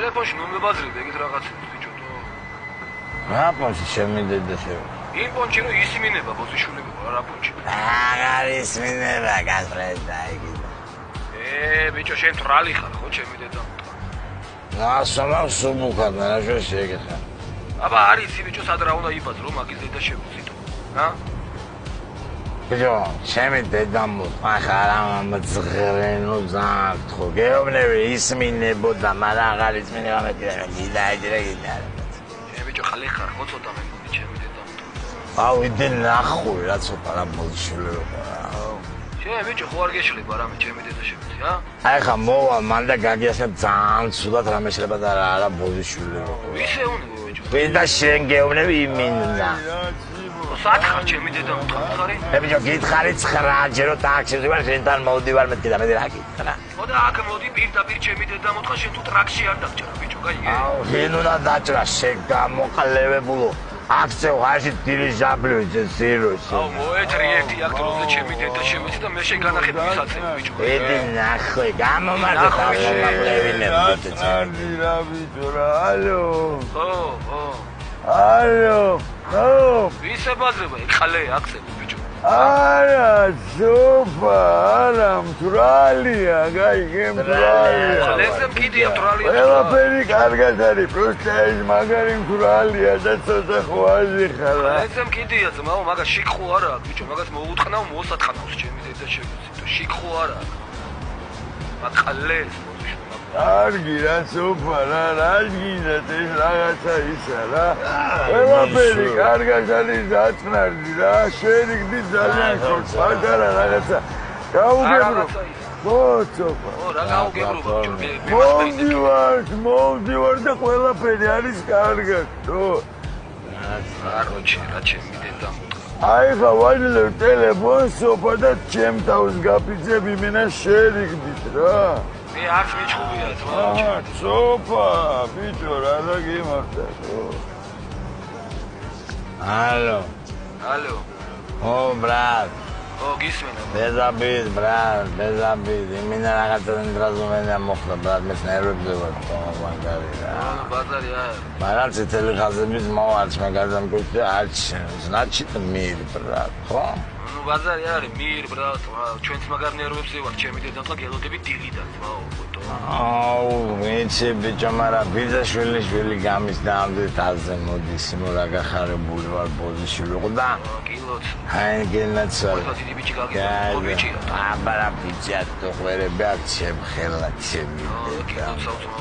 ტელეფონში ნომებაზრები ეგეთ რაღაცებს ბიჭო. რა პონჩი შემიდედა შევ. იმ პონჩი რომ ისმინება ბოზიშვილები რა პონჩი. აღარ ისმინება გასწრედა იგი. ბიჭო შენ თრალი ხარ ხო ჩემი დედა? ნასომა სუბუქად რა შეგეხა. აბა არის ბიჭო სად რა უნდა იბაძრო მაგის დედა შევუცით. რა? ბიჭო, ჩემი დედამ ახლა ამძღრენო ზართ ხო გეუბნები ისმინებოდა, მაგრამ აღარ ისმინება მეტი რა გიდა. ბიჭო ხალი ხარ ხო ცოტა მე მგონი ჩემი დედამ. აუ იდე ნახული რა ცოტა რა ბოლშვილება. შენ ბიჭო ხო არ გეშლება რამე ჩემი დედა შევიცი რა? აი ხა მოვა მან და გაგიასებ ძალიან ცუდად რა მეშლება და რა ბოლშვილება. ისე უნდა ბიჭო. ვიდა შენ გეუბნები იმინდა. სათხარ ჩემი დედამ თქვარი? ბიჭო გითხარი 9 ჯერო ტაქსიზე ვარ შენთან მოვდივარ მეთქი და მე რა გითხრა. ხოდა აქ მოდი პირდაპირ ჩემი დედამ მოთხა შენ თუ ტრაქში არ დაგჭერა ბიჭო გაიგე? აუ შენ უნდა დაჭრა შეგამოყლებებულო აქცე ვაში დირიჟაბლი ზიროში. აუ მოეთრი ერთი აქ დროზე ჩემი დედა შევეცი და მე შეგანახები ვისაცემი ბიჭო. ედი ნახე გამომარდა გამომავლევინებ ბიჭო. ნარდი რა ბიჭო რა ალო. ხო. ალო. ხო. ვისე ბაზრება ეხალე აქცები ბიჭო. არა ზოფა არა მთვრალია გაიგე მთვრალია. ხალხზე მკიდია მთვრალია. ყველაფერი კარგად არის პროსტა ეს მაგარი მთვრალია და ცოტა ხვაზი ხარ. ხალხზე მკიდია ძმაო მაგას შიქ ხო არა აქვს ბიჭო მაგას მოუთხნავ მოსათხნავს ჩემი დედა შევიცი თუ შიქ ხო არა აქვს. მაგ ხალეს კარგი რა ზოფა რა გინდათ ეს რაღაცა ისა რა. ყველაფერი კარგად არის დაწნარდი რა შერიგდი ძალიან ხორცს პატარა რაღაცა გაუგებრო. მოწოფა. რა გაუგებრო ბიჭო მოვდივარ და ყველაფერი არის კარგად. აროჩი რა ჩემი დედა აი ხა ვაძლევ ტელეფონს სოფა და ჩემ თავს გაფიცებ იმენა შერიგდით რა. მე არც მიჩხუბია ძმაო. სოფა ბიჭო რა გიმართა. ალო ო ბრატ ო გისმენა დედაბის ბრატ დედაბის იმინა რაღაცა დრაზუმენია მოხდა ბრატ მე ნერვებზე ვარ მაგარი რა. ბაზარი არა. მაგრამ ცეთელი ხაზების მოვარც მაგართან გუჩი არჩ значит მիր ბრატ ხო? ბაზარი არის მիր ბრატ ჩვენც მაგარ ნერვებზე ვარ ჩემი დედამ და გელოდები დილიდან ძმაო. აუ მეცე ბიჭო მაგრამ ბიძაშვილი გამის და ამდენ თაზე მოდის ნუ რა გახარებული ვარ ბოზიშვილი ხო და კილოც აი გენაცვალ დიდი ბიჭი გაგიწყო ბიჭია აბარა ბიჭია თუ ხვერები აქ ჩემ ხელა ჩემი კილოც აუწმო